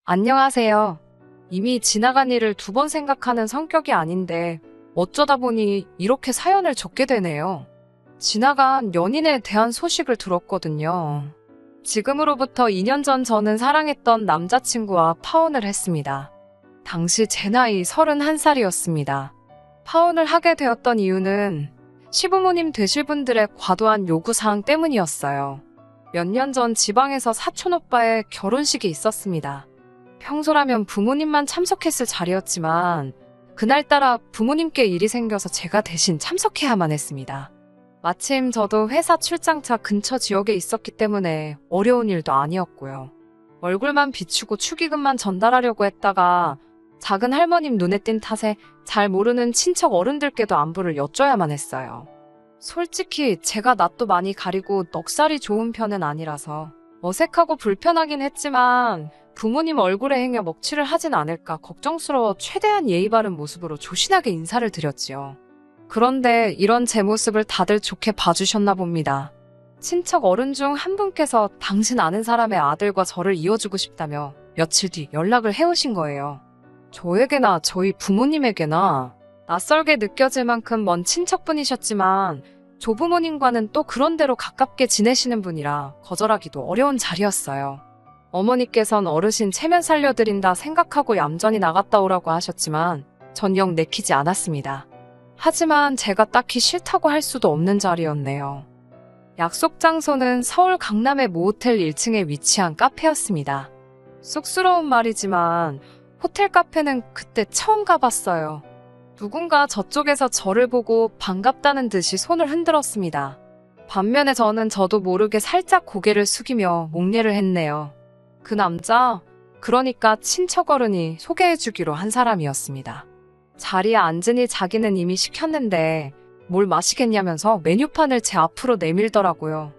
안녕하세요. 이미 지나간 일을 두 번 생각하는 성격이 아닌데 어쩌다 보니 이렇게 사연을 적게 되네요. 지나간 연인에 대한 소식을 들었거든요. 지금으로부터 2년 전 저는 사랑했던 남자친구와 파혼을 했습니다. 당시 제 나이 31살이었습니다. 파혼을 하게 되었던 이유는 시부모님 되실 분들의 과도한 요구사항 때문이었어요. 몇 년 전 지방에서 사촌오빠의 결혼식이 있었습니다. 평소라면 부모님만 참석했을 자리였지만 그날따라 부모님께 일이 생겨서 제가 대신 참석해야만 했습니다. 마침 저도 회사 출장차 근처 지역에 있었기 때문에 어려운 일도 아니었고요. 얼굴만 비추고 축의금만 전달하려고 했다가 작은 할머님 눈에 띈 탓에 잘 모르는 친척 어른들께도 안부를 여쭤야만 했어요. 솔직히 제가 낯도 많이 가리고 넉살이 좋은 편은 아니라서 어색하고 불편하긴 했지만 부모님 얼굴에 행여 먹칠을 하진 않을까 걱정스러워 최대한 예의 바른 모습으로 조신하게 인사를 드렸지요. 그런데 이런 제 모습을 다들 좋게 봐주셨나 봅니다. 친척 어른 중 한 분께서 당신 아는 사람의 아들과 저를 이어주고 싶다며 며칠 뒤 연락을 해오신 거예요. 저에게나 저희 부모님에게나 낯설게 느껴질 만큼 먼 친척분이셨지만 조부모님과는 또 그런대로 가깝게 지내시는 분이라 거절하기도 어려운 자리였어요. 어머니께선 어르신 체면 살려드린다 생각하고 얌전히 나갔다 오라고 하셨지만 전 영 내키지 않았습니다. 하지만 제가 딱히 싫다고 할 수도 없는 자리였네요. 약속 장소는 서울 강남의 모호텔 1층에 위치한 카페였습니다. 쑥스러운 말이지만 호텔 카페는 그때 처음 가봤어요. 누군가 저쪽에서 저를 보고 반갑다는 듯이 손을 흔들었습니다. 반면에 저도 모르게 살짝 고개를 숙이며 목례를 했네요. 그 남자, 그러니까 친척 어른이 소개해주기로 한 사람이었습니다. 자리에 앉으니 자기는 이미 시켰는데 뭘 마시겠냐면서 메뉴판을 제 앞으로 내밀더라고요.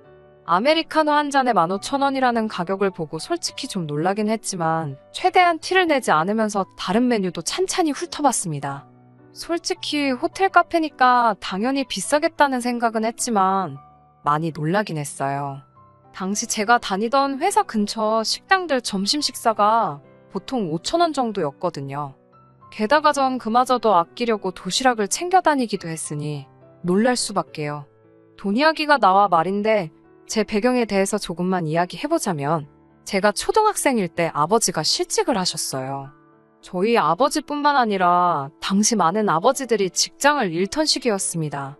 아메리카노 한 잔에 15,000원이라는 가격을 보고 솔직히 좀 놀라긴 했지만 최대한 티를 내지 않으면서 다른 메뉴도 찬찬히 훑어봤습니다. 솔직히 호텔 카페니까 당연히 비싸겠다는 생각은 했지만 많이 놀라긴 했어요. 당시 제가 다니던 회사 근처 식당들 점심 식사가 보통 5,000원 정도였거든요. 게다가 전 그마저도 아끼려고 도시락을 챙겨 다니기도 했으니 놀랄 수밖에요. 돈 이야기가 나와 말인데 제 배경에 대해서 조금만 이야기해보자면 제가 초등학생일 때 아버지가 실직을 하셨어요. 저희 아버지뿐만 아니라 당시 많은 아버지들이 직장을 잃던 시기였습니다.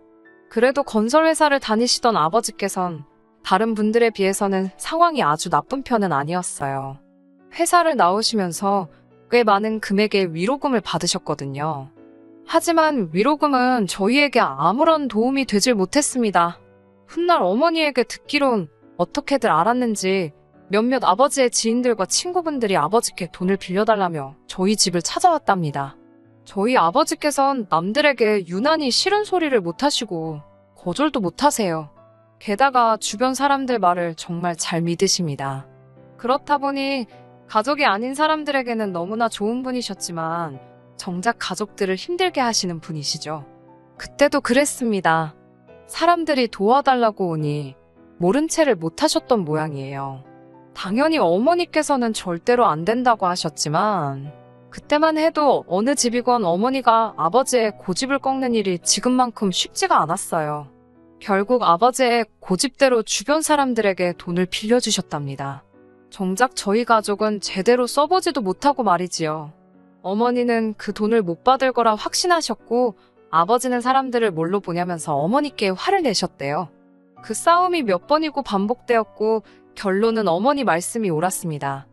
그래도 건설회사를 다니시던 아버지께선 다른 분들에 비해서는 상황이 아주 나쁜 편은 아니었어요. 회사를 나오시면서 꽤 많은 금액의 위로금을 받으셨거든요. 하지만 위로금은 저희에게 아무런 도움이 되질 못했습니다. 훗날 어머니에게 듣기론 어떻게들 알았는지 몇몇 아버지의 지인들과 친구분들이 아버지께 돈을 빌려달라며 저희 집을 찾아왔답니다. 저희 아버지께선 남들에게 유난히 싫은 소리를 못하시고 거절도 못하세요. 게다가 주변 사람들 말을 정말 잘 믿으십니다. 그렇다 보니 가족이 아닌 사람들에게는 너무나 좋은 분이셨지만 정작 가족들을 힘들게 하시는 분이시죠. 그때도 그랬습니다. 사람들이 도와달라고 오니 모른 채를 못하셨던 모양이에요. 당연히 어머니께서는 절대로 안 된다고 하셨지만 그때만 해도 어느 집이건 어머니가 아버지의 고집을 꺾는 일이 지금만큼 쉽지가 않았어요. 결국 아버지의 고집대로 주변 사람들에게 돈을 빌려주셨답니다. 정작 저희 가족은 제대로 써보지도 못하고 말이지요. 어머니는 그 돈을 못 받을 거라 확신하셨고 아버지는 사람들을 뭘로 보냐면서 어머니께 화를 내셨대요. 그 싸움이 몇 번이고 반복되었고 결론은 어머니 말씀이 옳았습니다.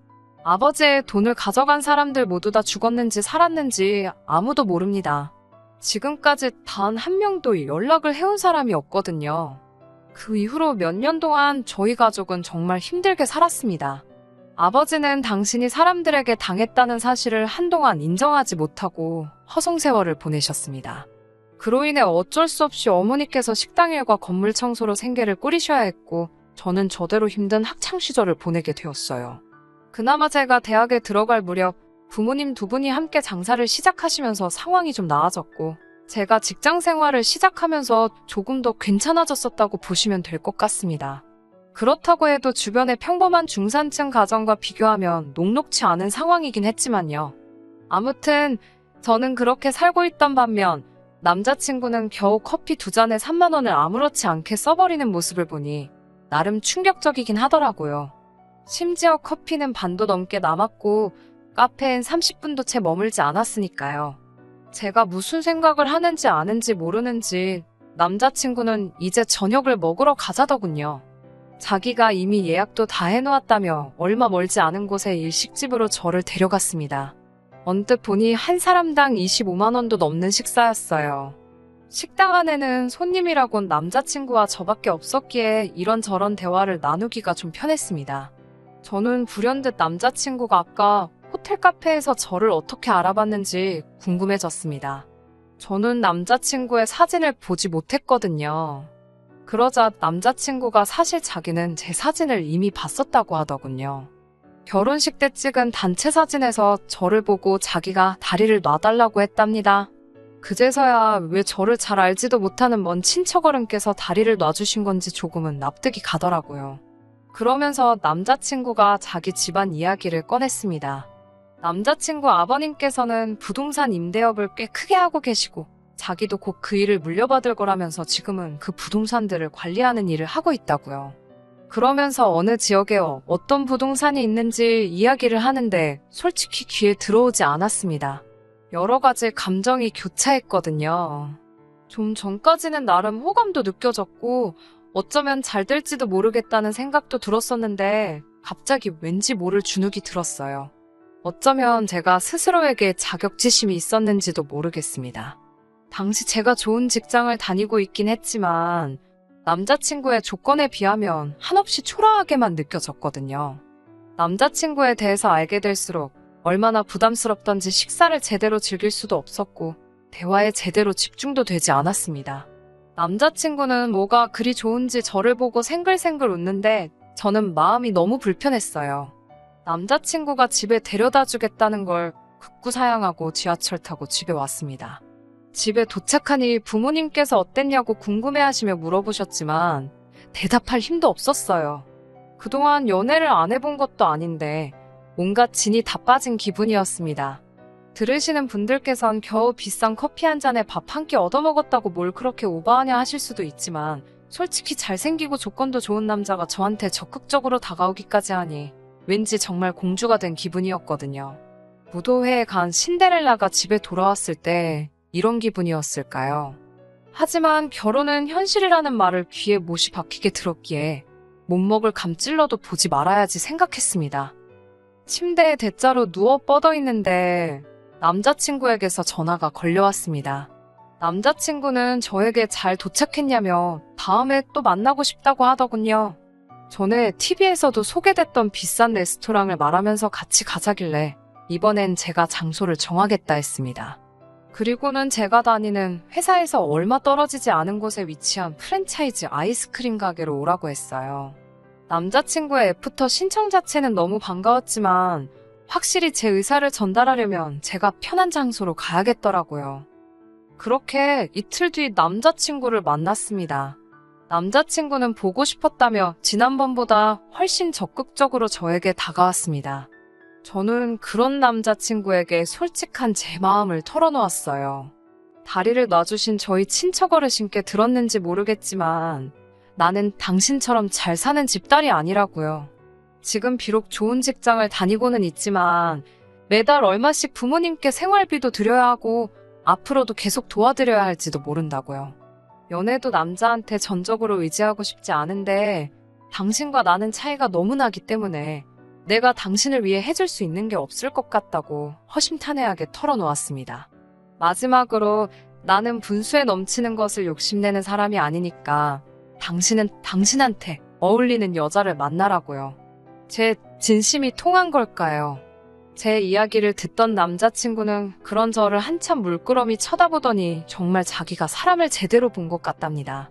아버지의 돈을 가져간 사람들 모두 다 죽었는지 살았는지 아무도 모릅니다. 지금까지 단 한 명도 연락을 해온 사람이 없거든요. 그 이후로 몇 년 동안 저희 가족은 정말 힘들게 살았습니다. 아버지는 당신이 사람들에게 당했다는 사실을 한동안 인정하지 못하고 허송세월을 보내셨습니다. 그로 인해 어쩔 수 없이 어머니께서 식당 일과 건물 청소로 생계를 꾸리셔야 했고 저는 저대로 힘든 학창시절을 보내게 되었어요. 그나마 제가 대학에 들어갈 무렵 부모님 두 분이 함께 장사를 시작하시면서 상황이 좀 나아졌고 제가 직장 생활을 시작하면서 조금 더 괜찮아졌었다고 보시면 될 것 같습니다. 그렇다고 해도 주변의 평범한 중산층 가정과 비교하면 녹록치 않은 상황이긴 했지만요. 아무튼 저는 그렇게 살고 있던 반면 남자친구는 겨우 커피 2잔에 3만 원을 아무렇지 않게 써버리는 모습을 보니 나름 충격적이긴 하더라고요. 심지어 커피는 반도 넘게 남았고 카페엔 30분도 채 머물지 않았으니까요. 제가 무슨 생각을 하는지 아는지 모르는지 남자친구는 이제 저녁을 먹으러 가자더군요. 자기가 이미 예약도 다 해놓았다며 얼마 멀지 않은 곳의 일식집으로 저를 데려갔습니다. 언뜻 보니 한 사람당 25만 원도 넘는 식사였어요. 식당 안에는 손님이라곤 남자친구와 저밖에 없었기에 이런저런 대화를 나누기가 좀 편했습니다. 저는 불현듯 남자친구가 아까 호텔 카페에서 저를 어떻게 알아봤는지 궁금해졌습니다. 저는 남자친구의 사진을 보지 못했거든요. 그러자 남자친구가 사실 자기는 제 사진을 이미 봤었다고 하더군요. 결혼식 때 찍은 단체 사진에서 저를 보고 자기가 다리를 놔달라고 했답니다. 그제서야 왜 저를 잘 알지도 못하는 먼 친척어른께서 다리를 놔주신 건지 조금은 납득이 가더라고요. 그러면서 남자친구가 자기 집안 이야기를 꺼냈습니다. 남자친구 아버님께서는 부동산 임대업을 꽤 크게 하고 계시고 자기도 곧 그 일을 물려받을 거라면서 지금은 그 부동산들을 관리하는 일을 하고 있다고요. 그러면서 어느 지역에 어떤 부동산이 있는지 이야기를 하는데 솔직히 귀에 들어오지 않았습니다. 여러 가지 감정이 교차했거든요. 좀 전까지는 나름 호감도 느껴졌고 어쩌면 잘 될지도 모르겠다는 생각도 들었었는데 갑자기 왠지 모를 주눅이 들었어요. 어쩌면 제가 스스로에게 자격지심이 있었는지도 모르겠습니다. 당시 제가 좋은 직장을 다니고 있긴 했지만 남자친구의 조건에 비하면 한없이 초라하게만 느껴졌거든요. 남자친구에 대해서 알게 될수록 얼마나 부담스럽던지 식사를 제대로 즐길 수도 없었고 대화에 제대로 집중도 되지 않았습니다. 남자친구는 뭐가 그리 좋은지 저를 보고 생글생글 웃는데 저는 마음이 너무 불편했어요. 남자친구가 집에 데려다 주겠다는 걸 극구사양하고 지하철 타고 집에 왔습니다. 집에 도착하니 부모님께서 어땠냐고 궁금해하시며 물어보셨지만 대답할 힘도 없었어요. 그동안 연애를 안 해본 것도 아닌데 온갖 진이 다 빠진 기분이었습니다. 들으시는 분들께선 겨우 비싼 커피 한 잔에 밥 한 끼 얻어먹었다고 뭘 그렇게 오버하냐 하실 수도 있지만 솔직히 잘생기고 조건도 좋은 남자가 저한테 적극적으로 다가오기까지 하니 왠지 정말 공주가 된 기분이었거든요. 무도회에 간 신데렐라가 집에 돌아왔을 때 이런 기분이었을까요? 하지만 결혼은 현실이라는 말을 귀에 못이 박히게 들었기에 못 먹을 감 찔러도 보지 말아야지 생각했습니다. 침대에 대자로 누워 뻗어 있는데 남자친구에게서 전화가 걸려왔습니다. 남자친구는 저에게 잘 도착했냐며 다음에 또 만나고 싶다고 하더군요. 전에 TV에서도 소개됐던 비싼 레스토랑을 말하면서 같이 가자길래 이번엔 제가 장소를 정하겠다 했습니다. 그리고는 제가 다니는 회사에서 얼마 떨어지지 않은 곳에 위치한 프랜차이즈 아이스크림 가게로 오라고 했어요. 남자친구의 애프터 신청 자체는 너무 반가웠지만 확실히 제 의사를 전달하려면 제가 편한 장소로 가야겠더라고요. 그렇게 이틀 뒤 남자친구를 만났습니다. 남자친구는 보고 싶었다며 지난번보다 훨씬 적극적으로 저에게 다가왔습니다. 저는 그런 남자친구에게 솔직한 제 마음을 털어놓았어요. 다리를 놔주신 저희 친척 어르신께 들었는지 모르겠지만 나는 당신처럼 잘 사는 집딸이 아니라고요. 지금 비록 좋은 직장을 다니고는 있지만 매달 얼마씩 부모님께 생활비도 드려야 하고 앞으로도 계속 도와드려야 할지도 모른다고요. 연애도 남자한테 전적으로 의지하고 싶지 않은데 당신과 나는 차이가 너무 나기 때문에 내가 당신을 위해 해줄 수 있는 게 없을 것 같다고 허심탄회하게 털어놓았습니다. 마지막으로 나는 분수에 넘치는 것을 욕심내는 사람이 아니니까 당신은 당신한테 어울리는 여자를 만나라고요. 제 진심이 통한 걸까요? 제 이야기를 듣던 남자친구는 그런 저를 한참 물끄러미 쳐다보더니 정말 자기가 사람을 제대로 본 것 같답니다.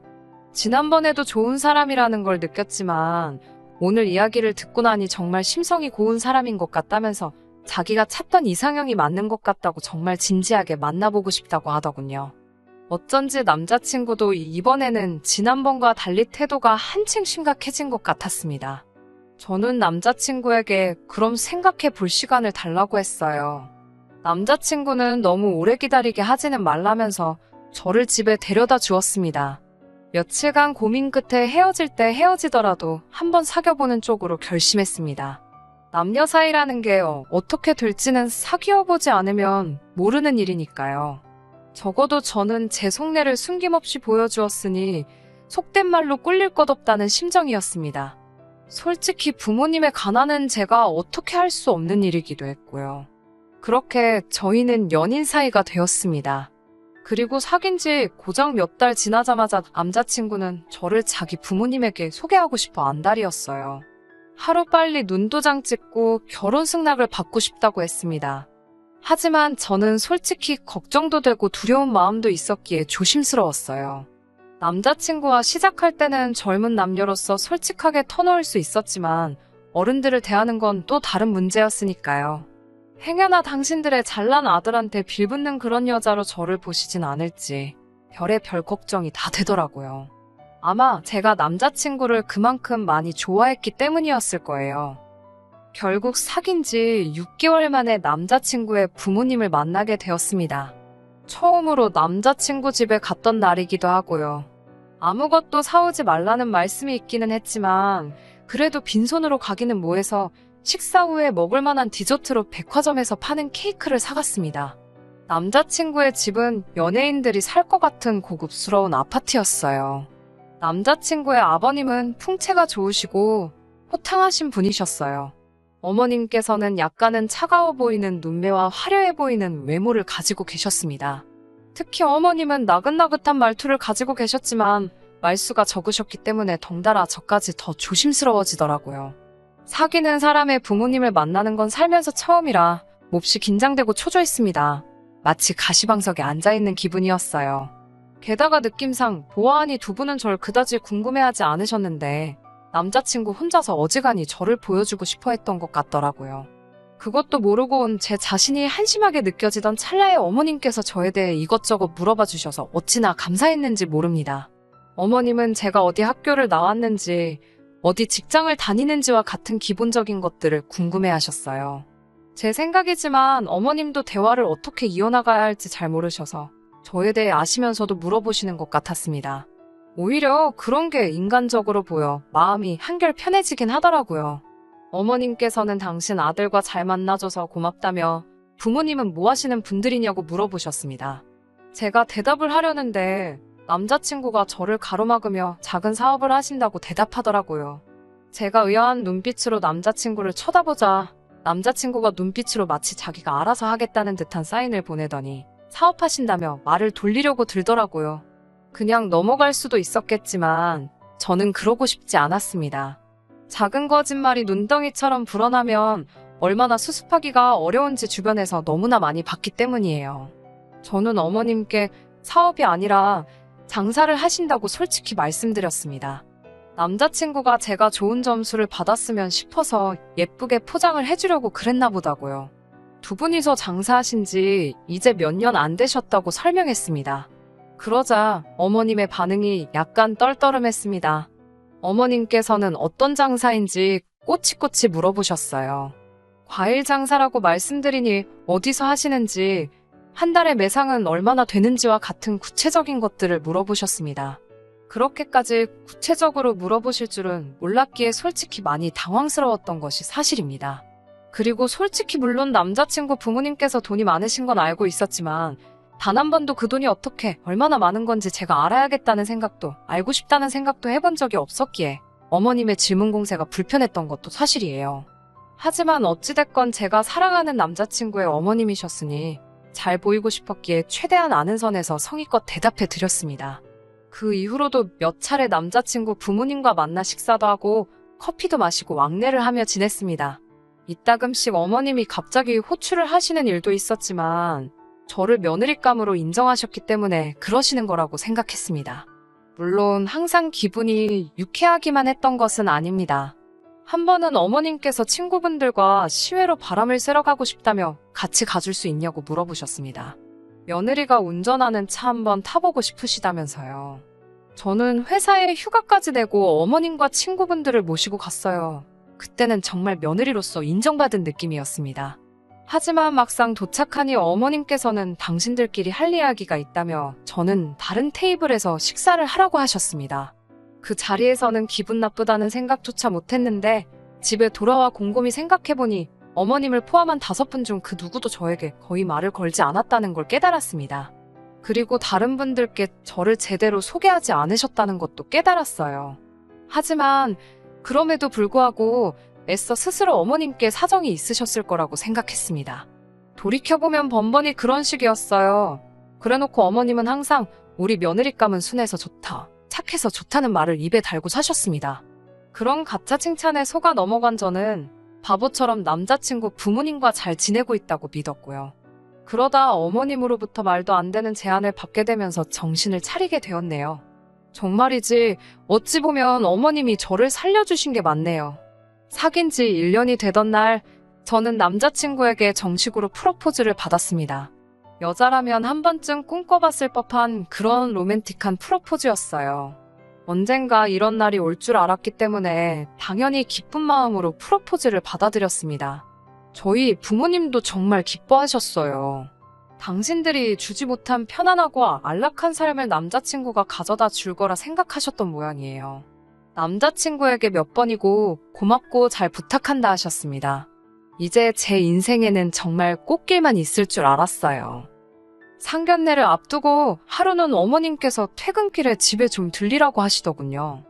지난번에도 좋은 사람이라는 걸 느꼈지만 오늘 이야기를 듣고 나니 정말 심성이 고운 사람인 것 같다면서 자기가 찾던 이상형이 맞는 것 같다고 정말 진지하게 만나보고 싶다고 하더군요. 어쩐지 남자친구도 이번에는 지난번과 달리 태도가 한층 심각해진 것 같았습니다. 저는 남자친구에게 그럼 생각해 볼 시간을 달라고 했어요. 남자친구는 너무 오래 기다리게 하지는 말라면서 저를 집에 데려다 주었습니다. 며칠간 고민 끝에 헤어질 때 헤어지더라도 한번 사귀어보는 쪽으로 결심했습니다. 남녀 사이라는 게 어떻게 될지는 사귀어보지 않으면 모르는 일이니까요. 적어도 저는 제 속내를 숨김없이 보여주었으니 속된 말로 꿀릴 것 없다는 심정이었습니다. 솔직히 부모님의 가난은 제가 어떻게 할 수 없는 일이기도 했고요. 그렇게 저희는 연인 사이가 되었습니다. 그리고 사귄 지 고작 몇 달 지나자마자 남자친구는 저를 자기 부모님에게 소개하고 싶어 안달이었어요. 하루빨리 눈도장 찍고 결혼 승낙을 받고 싶다고 했습니다. 하지만 저는 솔직히 걱정도 되고 두려운 마음도 있었기에 조심스러웠어요. 남자친구와 시작할 때는 젊은 남녀로서 솔직하게 터놓을 수 있었지만 어른들을 대하는 건 또 다른 문제였으니까요. 행여나 당신들의 잘난 아들한테 빌붙는 그런 여자로 저를 보시진 않을지 별의별 걱정이 다 되더라고요. 아마 제가 남자친구를 그만큼 많이 좋아했기 때문이었을 거예요. 결국 사귄 지 6개월 만에 남자친구의 부모님을 만나게 되었습니다. 처음으로 남자친구 집에 갔던 날이기도 하고요. 아무것도 사오지 말라는 말씀이 있기는 했지만 그래도 빈손으로 가기는 뭐해서 식사 후에 먹을 만한 디저트로 백화점에서 파는 케이크를 사갔습니다. 남자친구의 집은 연예인들이 살 것 같은 고급스러운 아파트였어요. 남자친구의 아버님은 풍채가 좋으시고 호탕하신 분이셨어요. 어머님께서는 약간은 차가워 보이는 눈매와 화려해 보이는 외모를 가지고 계셨습니다. 특히 어머님은 나긋나긋한 말투를 가지고 계셨지만 말수가 적으셨기 때문에 덩달아 저까지 더 조심스러워지더라고요. 사귀는 사람의 부모님을 만나는 건 살면서 처음이라 몹시 긴장되고 초조했습니다. 마치 가시방석에 앉아있는 기분이었어요. 게다가 느낌상 보아하니 두 분은 절 그다지 궁금해하지 않으셨는데 남자친구 혼자서 어지간히 저를 보여주고 싶어 했던 것 같더라고요. 그것도 모르고 온 제 자신이 한심하게 느껴지던 찰나에 어머님께서 저에 대해 이것저것 물어봐 주셔서 어찌나 감사했는지 모릅니다. 어머님은 제가 어디 학교를 나왔는지, 어디 직장을 다니는지와 같은 기본적인 것들을 궁금해하셨어요. 제 생각이지만 어머님도 대화를 어떻게 이어나가야 할지 잘 모르셔서 저에 대해 아시면서도 물어보시는 것 같았습니다. 오히려 그런 게 인간적으로 보여 마음이 한결 편해지긴 하더라고요. 어머님께서는 당신 아들과 잘 만나줘서 고맙다며 부모님은 뭐 하시는 분들이냐고 물어보셨습니다. 제가 대답을 하려는데 남자친구가 저를 가로막으며 작은 사업을 하신다고 대답하더라고요. 제가 의아한 눈빛으로 남자친구를 쳐다보자 남자친구가 눈빛으로 마치 자기가 알아서 하겠다는 듯한 사인을 보내더니 사업하신다며 말을 돌리려고 들더라고요. 그냥 넘어갈 수도 있었겠지만 저는 그러고 싶지 않았습니다. 작은 거짓말이 눈덩이처럼 불어나면 얼마나 수습하기가 어려운지 주변에서 너무나 많이 봤기 때문이에요. 저는 어머님께 사업이 아니라 장사를 하신다고 솔직히 말씀드렸습니다. 남자친구가 제가 좋은 점수를 받았으면 싶어서 예쁘게 포장을 해주려고 그랬나 보다고요. 두 분이서 장사하신 지 이제 몇 년 안 되셨다고 설명했습니다. 그러자 어머님의 반응이 약간 떨떠름했습니다. 어머님께서는 어떤 장사인지 꼬치꼬치 물어보셨어요. 과일 장사라고 말씀드리니 어디서 하시는지, 한 달에 매상은 얼마나 되는지와 같은 구체적인 것들을 물어보셨습니다. 그렇게까지 구체적으로 물어보실 줄은 몰랐기에 솔직히 많이 당황스러웠던 것이 사실입니다. 그리고 솔직히 물론 남자친구 부모님께서 돈이 많으신 건 알고 있었지만 단 한 번도 그 돈이 어떻게 얼마나 많은 건지 제가 알아야겠다는 생각도 알고 싶다는 생각도 해본 적이 없었기에 어머님의 질문 공세가 불편했던 것도 사실이에요. 하지만 어찌됐건 제가 사랑하는 남자친구의 어머님이셨으니 잘 보이고 싶었기에 최대한 아는 선에서 성의껏 대답해 드렸습니다. 그 이후로도 몇 차례 남자친구 부모님과 만나 식사도 하고 커피도 마시고 왕래를 하며 지냈습니다. 이따금씩 어머님이 갑자기 호출을 하시는 일도 있었지만 저를 며느리감으로 인정하셨기 때문에 그러시는 거라고 생각했습니다. 물론 항상 기분이 유쾌하기만 했던 것은 아닙니다. 한 번은 어머님께서 친구분들과 시외로 바람을 쐬러 가고 싶다며 같이 가줄 수 있냐고 물어보셨습니다. 며느리가 운전하는 차 한번 타보고 싶으시다면서요. 저는 회사에 휴가까지 내고 어머님과 친구분들을 모시고 갔어요. 그때는 정말 며느리로서 인정받은 느낌이었습니다. 하지만 막상 도착하니 어머님께서는 당신들끼리 할 이야기가 있다며 저는 다른 테이블에서 식사를 하라고 하셨습니다. 그 자리에서는 기분 나쁘다는 생각조차 못했는데 집에 돌아와 곰곰이 생각해보니 어머님을 포함한 5분 중 그 누구도 저에게 거의 말을 걸지 않았다는 걸 깨달았습니다. 그리고 다른 분들께 저를 제대로 소개하지 않으셨다는 것도 깨달았어요. 하지만 그럼에도 불구하고 애써 스스로 어머님께 사정이 있으셨을 거라고 생각했습니다. 돌이켜보면 번번이 그런 식이었어요. 그래놓고 어머님은 항상 우리 며느리감은 순해서 좋다, 착해서 좋다는 말을 입에 달고 사셨습니다. 그런 가짜 칭찬에 속아 넘어간 저는 바보처럼 남자친구 부모님과 잘 지내고 있다고 믿었고요. 그러다 어머님으로부터 말도 안 되는 제안을 받게 되면서 정신을 차리게 되었네요. 정말이지 어찌 보면 어머님이 저를 살려주신 게 맞네요. 사귄 지 1년이 되던 날 저는 남자친구에게 정식으로 프로포즈를 받았습니다. 여자라면 한 번쯤 꿈꿔봤을 법한 그런 로맨틱한 프로포즈였어요. 언젠가 이런 날이 올 줄 알았기 때문에 당연히 기쁜 마음으로 프로포즈를 받아들였습니다. 저희 부모님도 정말 기뻐하셨어요. 당신들이 주지 못한 편안하고 안락한 삶을 남자친구가 가져다 줄 거라 생각하셨던 모양이에요. 남자친구에게 몇 번이고 고맙고 잘 부탁한다 하셨습니다. 이제 제 인생에는 정말 꽃길만 있을 줄 알았어요. 상견례를 앞두고 하루는 어머님께서 퇴근길에 집에 좀 들리라고 하시더군요.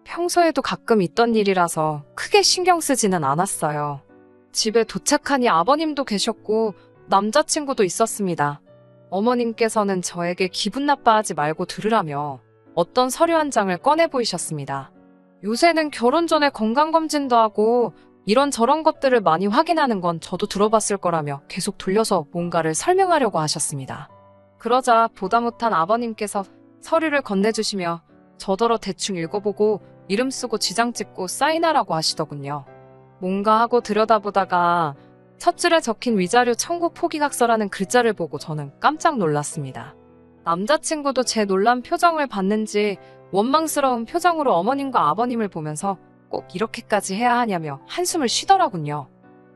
평소에도 가끔 있던 일이라서 크게 신경 쓰지는 않았어요. 집에 도착하니 아버님도 계셨고 남자친구도 있었습니다. 어머님께서는 저에게 기분 나빠하지 말고 들으라며 어떤 서류 한 장을 꺼내 보이셨습니다. 요새는 결혼 전에 건강검진도 하고 이런저런 것들을 많이 확인하는 건 저도 들어봤을 거라며 계속 돌려서 뭔가를 설명하려고 하셨습니다. 그러자 보다 못한 아버님께서 서류를 건네주시며 저더러 대충 읽어보고 이름 쓰고 지장 찍고 사인하라고 하시더군요. 뭔가 하고 들여다보다가 첫 줄에 적힌 위자료 청구 포기각서라는 글자를 보고 저는 깜짝 놀랐습니다. 남자친구도 제 놀란 표정을 봤는지 원망스러운 표정으로 어머님과 아버님을 보면서 꼭 이렇게까지 해야 하냐며 한숨을 쉬더라군요.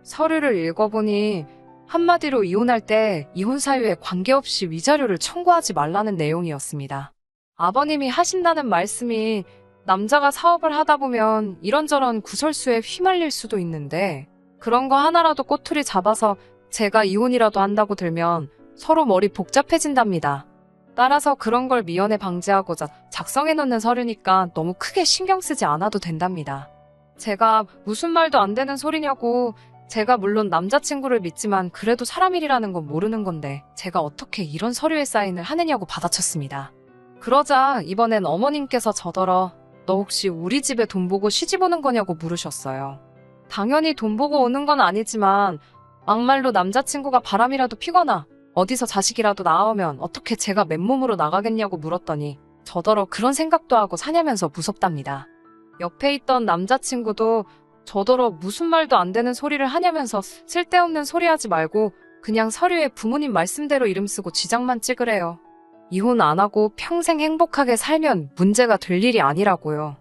서류를 읽어보니 한마디로 이혼할 때 이혼 사유에 관계없이 위자료를 청구하지 말라는 내용이었습니다. 아버님이 하신다는 말씀이 남자가 사업을 하다 보면 이런저런 구설수에 휘말릴 수도 있는데 그런 거 하나라도 꼬투리 잡아서 제가 이혼이라도 한다고 들면 서로 머리 복잡해진답니다. 따라서 그런 걸 미연에 방지하고자 작성해놓는 서류니까 너무 크게 신경 쓰지 않아도 된답니다. 제가 무슨 말도 안 되는 소리냐고. 제가 물론 남자친구를 믿지만 그래도 사람 일이라는 건 모르는 건데 제가 어떻게 이런 서류에 사인을 하느냐고 받아쳤습니다. 그러자 이번엔 어머님께서 저더러 너 혹시 우리 집에 돈 보고 시집 오는 거냐고 물으셨어요. 당연히 돈 보고 오는 건 아니지만 막말로 남자친구가 바람이라도 피거나 어디서 자식이라도 낳아오면 어떻게 제가 맨몸으로 나가겠냐고 물었더니 저더러 그런 생각도 하고 사냐면서 무섭답니다. 옆에 있던 남자친구도 저더러 무슨 말도 안 되는 소리를 하냐면서 쓸데없는 소리 하지 말고 그냥 서류에 부모님 말씀대로 이름 쓰고 지장만 찍으래요. 이혼 안 하고 평생 행복하게 살면 문제가 될 일이 아니라고요.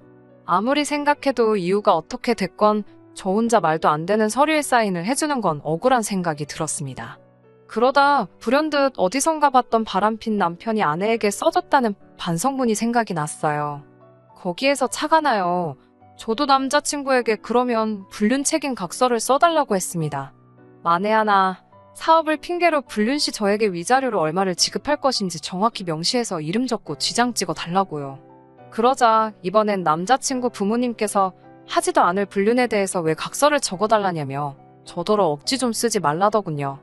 아무리 생각해도 이유가 어떻게 됐건 저 혼자 말도 안 되는 서류에 사인을 해주는 건 억울한 생각이 들었습니다. 그러다 불현듯 어디선가 봤던 바람핀 남편이 아내에게 써줬다는 반성문이 생각이 났어요. 거기에서 차가 나요. 저도 남자친구에게 그러면 불륜 책임 각서를 써달라고 했습니다. 만에 하나 사업을 핑계로 불륜 시 저에게 위자료로 얼마를 지급할 것인지 정확히 명시해서 이름 적고 지장 찍어 달라고요. 그러자 이번엔 남자친구 부모님께서 하지도 않을 불륜에 대해서 왜 각서를 적어달라냐며 저더러 억지 좀 쓰지 말라더군요.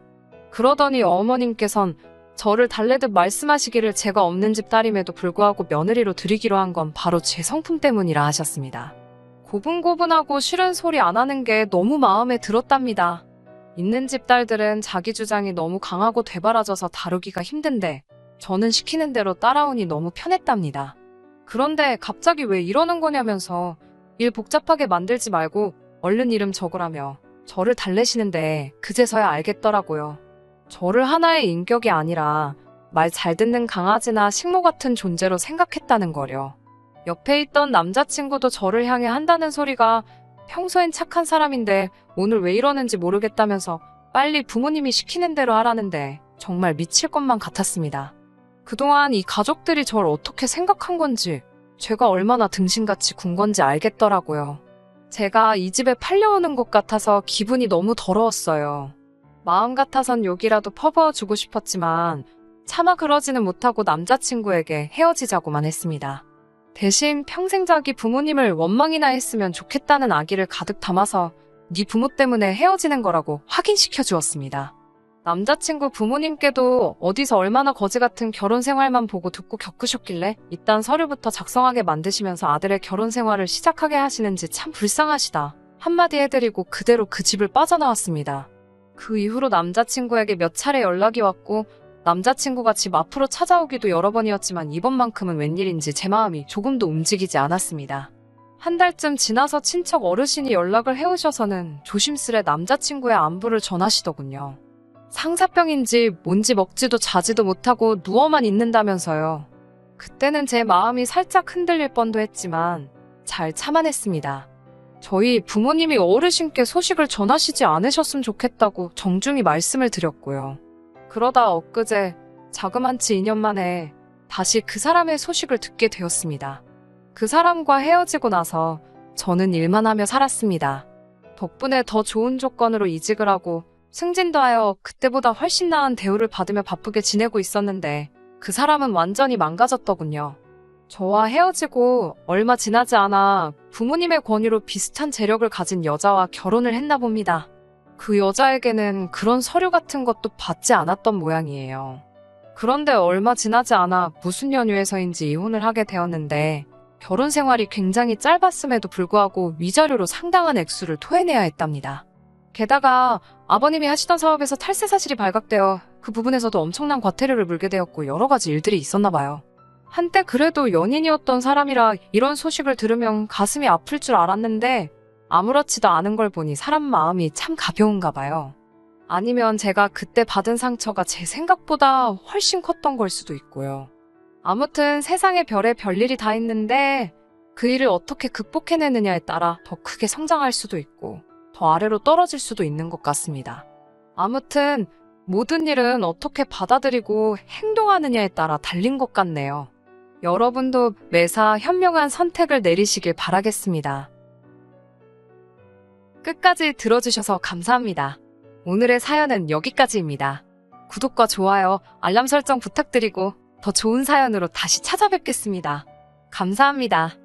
그러더니 어머님께선 저를 달래듯 말씀하시기를 제가 없는 집 딸임에도 불구하고 며느리로 들이기로 한 건 바로 제 성품 때문이라 하셨습니다. 고분고분하고 싫은 소리 안 하는 게 너무 마음에 들었답니다. 있는 집 딸들은 자기 주장이 너무 강하고 되바라져서 다루기가 힘든데 저는 시키는 대로 따라오니 너무 편했답니다. 그런데 갑자기 왜 이러는 거냐면서 일 복잡하게 만들지 말고 얼른 이름 적으라며 저를 달래시는데 그제서야 알겠더라고요. 저를 하나의 인격이 아니라 말 잘 듣는 강아지나 식모 같은 존재로 생각했다는 거려. 옆에 있던 남자친구도 저를 향해 한다는 소리가 평소엔 착한 사람인데 오늘 왜 이러는지 모르겠다면서 빨리 부모님이 시키는 대로 하라는데 정말 미칠 것만 같았습니다. 그동안 이 가족들이 저를 어떻게 생각한 건지, 제가 얼마나 등신같이 군 건지 알겠더라고요. 제가 이 집에 팔려오는 것 같아서 기분이 너무 더러웠어요. 마음 같아선 욕이라도 퍼부어주고 싶었지만 차마 그러지는 못하고 남자친구에게 헤어지자고만 했습니다. 대신 평생 자기 부모님을 원망이나 했으면 좋겠다는 아기를 가득 담아서 네 부모 때문에 헤어지는 거라고 확인시켜 주었습니다. 남자친구 부모님께도 어디서 얼마나 거지 같은 결혼 생활만 보고 듣고 겪으셨길래 이딴 서류부터 작성하게 만드시면서 아들의 결혼 생활을 시작하게 하시는지 참 불쌍하시다 한마디 해드리고 그대로 그 집을 빠져나왔습니다. 그 이후로 남자친구에게 몇 차례 연락이 왔고 남자친구가 집 앞으로 찾아오기도 여러 번이었지만 이번만큼은 웬일인지 제 마음이 조금도 움직이지 않았습니다. 한 달쯤 지나서 친척 어르신이 연락을 해오셔서는 조심스레 남자친구의 안부를 전하시더군요. 상사병인지 뭔지 먹지도 자지도 못하고 누워만 있는다면서요. 그때는 제 마음이 살짝 흔들릴 뻔도 했지만 잘 참아냈습니다. 저희 부모님이 어르신께 소식을 전하시지 않으셨으면 좋겠다고 정중히 말씀을 드렸고요. 그러다 엊그제 자그만치 2년 만에 다시 그 사람의 소식을 듣게 되었습니다. 그 사람과 헤어지고 나서 저는 일만 하며 살았습니다. 덕분에 더 좋은 조건으로 이직을 하고 승진도 하여 그때보다 훨씬 나은 대우를 받으며 바쁘게 지내고 있었는데 그 사람은 완전히 망가졌더군요. 저와 헤어지고 얼마 지나지 않아 부모님의 권유로 비슷한 재력을 가진 여자와 결혼을 했나 봅니다. 그 여자에게는 그런 서류 같은 것도 받지 않았던 모양이에요. 그런데 얼마 지나지 않아 무슨 연유에서인지 이혼을 하게 되었는데 결혼 생활이 굉장히 짧았음에도 불구하고 위자료로 상당한 액수를 토해내야 했답니다. 게다가 아버님이 하시던 사업에서 탈세 사실이 발각되어 그 부분에서도 엄청난 과태료를 물게 되었고 여러 가지 일들이 있었나 봐요. 한때 그래도 연인이었던 사람이라 이런 소식을 들으면 가슴이 아플 줄 알았는데 아무렇지도 않은 걸 보니 사람 마음이 참 가벼운가 봐요. 아니면 제가 그때 받은 상처가 제 생각보다 훨씬 컸던 걸 수도 있고요. 아무튼 세상에 별의 별일이 다 있는데 그 일을 어떻게 극복해내느냐에 따라 더 크게 성장할 수도 있고 더 아래로 떨어질 수도 있는 것 같습니다. 아무튼 모든 일은 어떻게 받아들이고 행동하느냐에 따라 달린 것 같네요. 여러분도 매사 현명한 선택을 내리시길 바라겠습니다. 끝까지 들어주셔서 감사합니다. 오늘의 사연은 여기까지입니다. 구독과 좋아요, 알람 설정 부탁드리고 더 좋은 사연으로 다시 찾아뵙겠습니다. 감사합니다.